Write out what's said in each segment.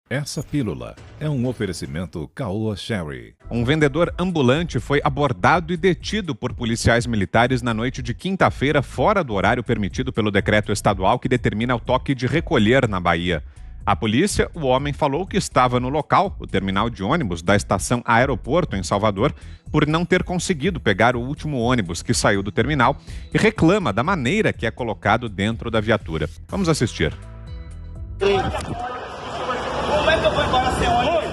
Essa pílula é um oferecimento Caoa Sherry. Um vendedor ambulante foi abordado e detido por policiais militares na noite de quinta-feira, fora do horário permitido pelo decreto estadual que determina o toque de recolher na Bahia. A polícia, o homem falou que estava no local, o terminal de ônibus da estação Aeroporto, em Salvador, por não ter conseguido pegar o último ônibus que saiu do terminal e reclama da maneira que é colocado dentro da viatura. Vamos assistir. Como é que eu vou embora sem ônibus?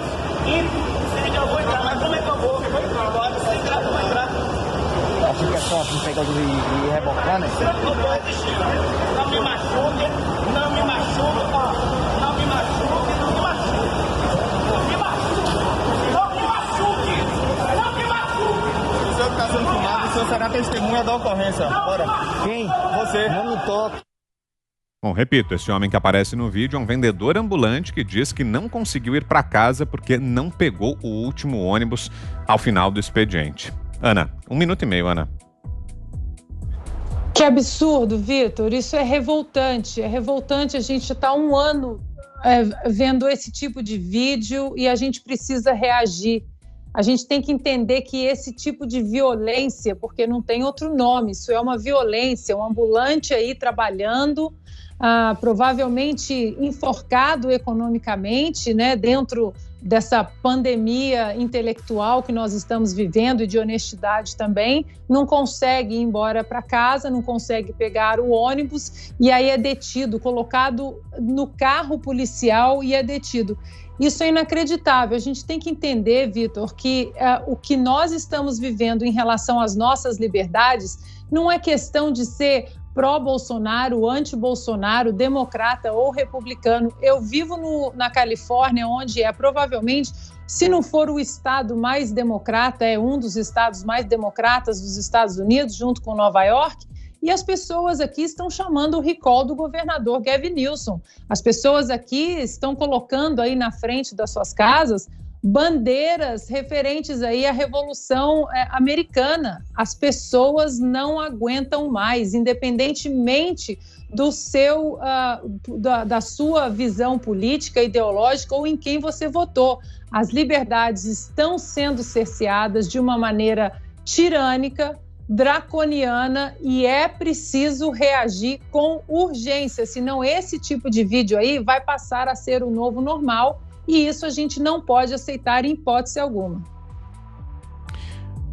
Eu vou entrar, mas como é que eu vou? Agora, se entrar, eu vou entrar. Acho que é só assim, pegar e rebocar, né? Não vou desistir. Não me machuque, não me machuque, não me machuque, não me machuque. Não me machuque, não me machuque, não me machuque. O senhor que está sendo filmado, o senhor será testemunha da ocorrência. Bora. Quem? Você. Não me toque. Bom, repito, esse homem que aparece no vídeo é um vendedor ambulante que diz que não conseguiu ir para casa porque não pegou o último ônibus ao final do expediente. Ana, 1 minuto e meio, Ana. Que absurdo, Vitor. Isso é revoltante. É revoltante. A gente está 1 ano vendo esse tipo de vídeo e a gente precisa reagir. A gente tem que entender que esse tipo de violência, porque não tem outro nome, isso é uma violência, um ambulante aí trabalhando, provavelmente enforcado economicamente, né, dentro dessa pandemia intelectual que nós estamos vivendo e de honestidade também, não consegue ir embora para casa, não consegue pegar o ônibus e aí é detido, colocado no carro policial e é detido. Isso é inacreditável. A gente tem que entender, Vitor, que o que nós estamos vivendo em relação às nossas liberdades não é questão de ser pró-Bolsonaro, anti-Bolsonaro, democrata ou republicano. Eu vivo na Califórnia, onde provavelmente, se não for o estado mais democrata, é um dos estados mais democratas dos Estados Unidos, junto com Nova York, e as pessoas aqui estão chamando o recall do governador Gavin Newsom. As pessoas aqui estão colocando aí na frente das suas casas bandeiras referentes aí à Revolução Americana. As pessoas não aguentam mais, independentemente da sua visão política, ideológica ou em quem você votou. As liberdades estão sendo cerceadas de uma maneira tirânica, draconiana, e é preciso reagir com urgência, senão esse tipo de vídeo aí vai passar a ser o novo normal e isso a gente não pode aceitar em hipótese alguma.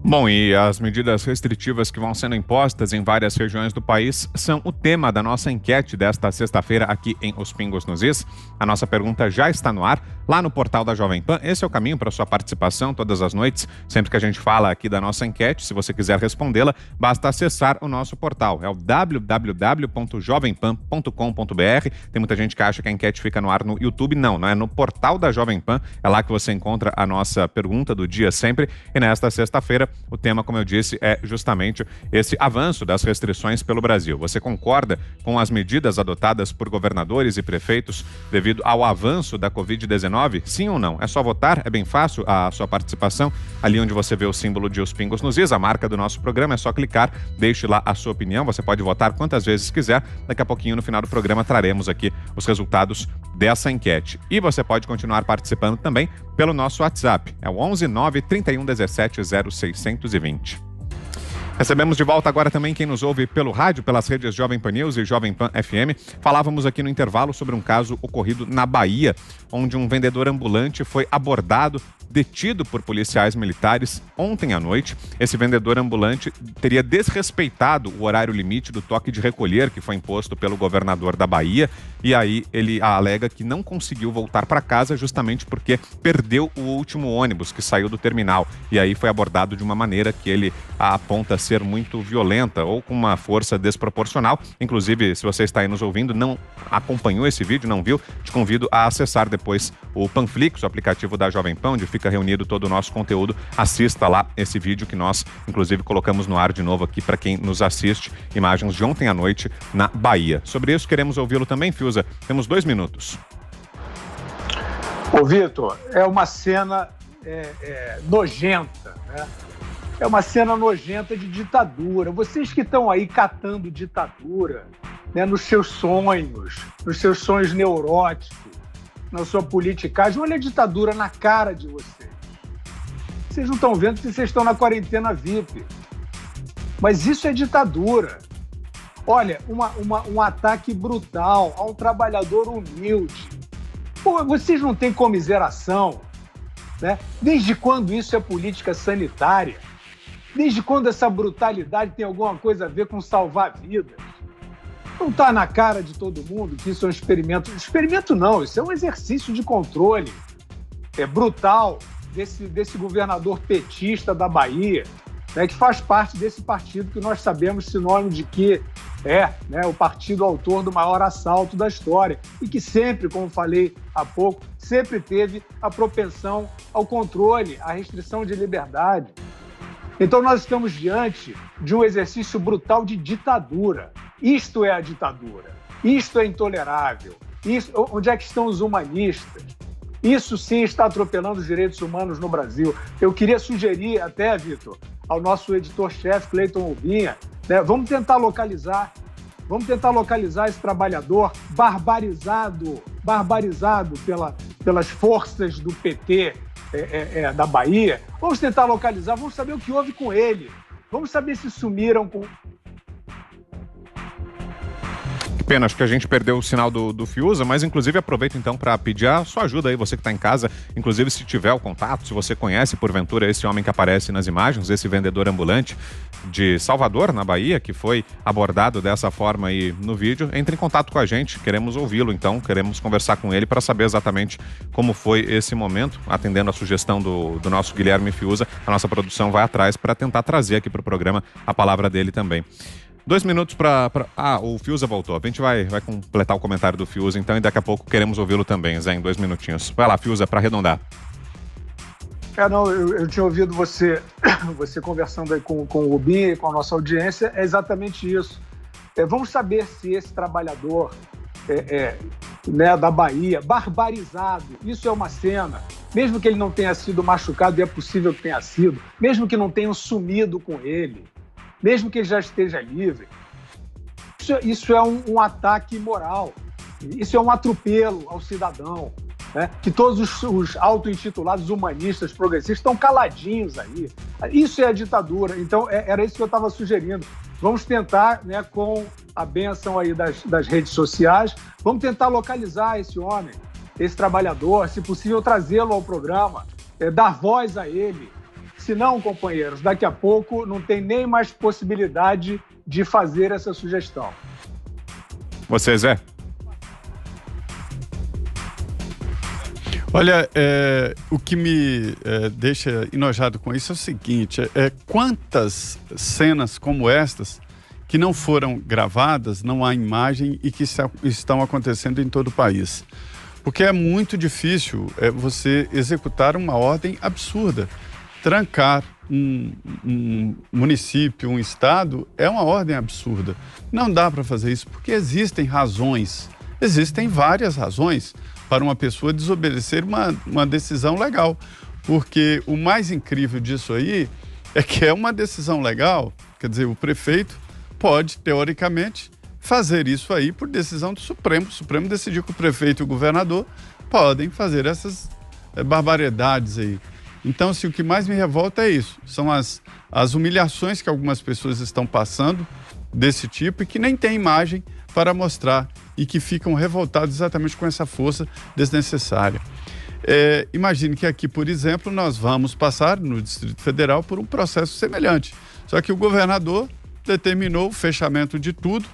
Bom, e as medidas restritivas que vão sendo impostas em várias regiões do país são o tema da nossa enquete desta sexta-feira aqui em Os Pingos nos Is. A nossa pergunta já está no ar, lá no portal da Jovem Pan. Esse é o caminho para sua participação todas as noites, sempre que a gente fala aqui da nossa enquete. Se você quiser respondê-la, basta acessar o nosso portal. É o www.jovempan.com.br. Tem muita gente que acha que a enquete fica no ar no YouTube. Não é no portal da Jovem Pan. É lá que você encontra a nossa pergunta do dia sempre. E nesta sexta-feira, o tema, como eu disse, é justamente esse avanço das restrições pelo Brasil. Você concorda com as medidas adotadas por governadores e prefeitos devido ao avanço da Covid-19? Sim ou não? É só votar, é bem fácil a sua participação. Ali onde você vê o símbolo de Os Pingos nos Is, a marca do nosso programa, é só clicar, deixe lá a sua opinião. Você pode votar quantas vezes quiser. Daqui a pouquinho, no final do programa, traremos aqui os resultados dessa enquete. E você pode continuar participando também pelo nosso WhatsApp. É o 11 9 31 17 0620. Recebemos de volta agora também quem nos ouve pelo rádio, pelas redes Jovem Pan News e Jovem Pan FM. Falávamos aqui no intervalo sobre um caso ocorrido na Bahia, onde um vendedor ambulante foi abordado, detido por policiais militares ontem à noite. Esse vendedor ambulante teria desrespeitado o horário limite do toque de recolher que foi imposto pelo governador da Bahia, e aí ele alega que não conseguiu voltar para casa justamente porque perdeu o último ônibus que saiu do terminal, e aí foi abordado de uma maneira que ele aponta ser muito violenta ou com uma força desproporcional. Inclusive, se você está aí nos ouvindo, não acompanhou esse vídeo, não viu, te convido a acessar depois o Panflix, o aplicativo da Jovem Pan, onde fica reunido todo o nosso conteúdo. Assista lá esse vídeo que nós, inclusive, colocamos no ar de novo aqui para quem nos assiste. Imagens de ontem à noite na Bahia. Sobre isso, queremos ouvi-lo também, Fiuza. Temos 2 minutos. Ô, Vitor, é uma cena nojenta, né? É uma cena nojenta de ditadura. Vocês que estão aí catando ditadura, né, nos seus sonhos neuróticos, na sua politicagem. Olha a ditadura na cara de vocês. Vocês não estão vendo que vocês estão na quarentena VIP. Mas isso é ditadura. Olha, um ataque brutal a um trabalhador humilde. Pô, vocês não têm comiseração, né? Desde quando isso é política sanitária? Desde quando essa brutalidade tem alguma coisa a ver com salvar vidas? Não está na cara de todo mundo que isso é um experimento? Experimento não, isso é um exercício de controle. É brutal desse governador petista da Bahia, né, que faz parte desse partido que nós sabemos sinônimo de que é, né, o partido autor do maior assalto da história e que sempre, como falei há pouco, sempre teve a propensão ao controle, à restrição de liberdade. Então nós estamos diante de um exercício brutal de ditadura. Isto é a ditadura. Isto é intolerável. Onde é que estão os humanistas? Isso sim está atropelando os direitos humanos no Brasil. Eu queria sugerir até, Vitor, ao nosso editor-chefe, Cleiton Urbinha, né, vamos tentar localizar esse trabalhador barbarizado pelas forças do PT da Bahia. Vamos tentar localizar, vamos saber o que houve com ele. Vamos saber se sumiram com... Pena, acho que a gente perdeu o sinal do Fiuza, mas inclusive aproveito então para pedir a sua ajuda aí, você que está em casa, inclusive se tiver o contato, se você conhece porventura esse homem que aparece nas imagens, esse vendedor ambulante de Salvador, na Bahia, que foi abordado dessa forma aí no vídeo, entre em contato com a gente, queremos ouvi-lo então, queremos conversar com ele para saber exatamente como foi esse momento, atendendo a sugestão do nosso Guilherme Fiuza, a nossa produção vai atrás para tentar trazer aqui para o programa a palavra dele também. 2 minutos para... Ah, o Fiuza voltou. A gente vai completar o comentário do Fiuza, então, e daqui a pouco queremos ouvi-lo também, Zé, em 2 minutinhos. Vai lá, Fiuza, para arredondar. Eu tinha ouvido você conversando aí com o Rubinho e com a nossa audiência, é exatamente isso. Vamos saber se esse trabalhador né, da Bahia, barbarizado, isso é uma cena, mesmo que ele não tenha sido machucado, e é possível que tenha sido, mesmo que não tenham sumido com ele, mesmo que ele já esteja livre, isso é um ataque imoral, isso é um atropelo ao cidadão, né? Que todos os auto-intitulados humanistas, progressistas, estão caladinhos aí. Isso é a ditadura. Então, era isso que eu estava sugerindo. Vamos tentar, né, com a bênção aí das redes sociais, vamos tentar localizar esse homem, esse trabalhador, se possível trazê-lo ao programa, dar voz a ele. Se não, companheiros, daqui a pouco não tem nem mais possibilidade de fazer essa sugestão. Você, Zé? Olha, o que me deixa enojado com isso é o seguinte, quantas cenas como estas que não foram gravadas, não há imagem e que estão acontecendo em todo o país. Porque é muito difícil você executar uma ordem absurda. Trancar um município, um estado, é uma ordem absurda. Não dá para fazer isso porque existem razões, existem várias razões para uma pessoa desobedecer uma decisão legal. Porque o mais incrível disso aí é que é uma decisão legal, quer dizer, o prefeito pode, teoricamente, fazer isso aí por decisão do Supremo. O Supremo decidiu que o prefeito e o governador podem fazer essas barbaridades aí. Então, assim, o que mais me revolta é isso. São as humilhações que algumas pessoas estão passando desse tipo e que nem tem imagem para mostrar e que ficam revoltados exatamente com essa força desnecessária. Imagine que aqui, por exemplo, nós vamos passar no Distrito Federal por um processo semelhante. Só que o governador determinou o fechamento de tudo,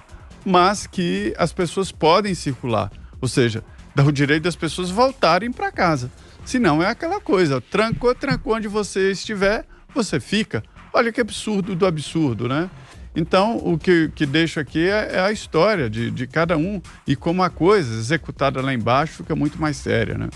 mas que as pessoas podem circular. Ou seja, dá o direito das pessoas voltarem para casa. Se não, é aquela coisa, trancou onde você estiver, você fica. Olha que absurdo do absurdo, né? Então, o que deixo aqui é a história de cada um e como a coisa executada lá embaixo fica muito mais séria, né?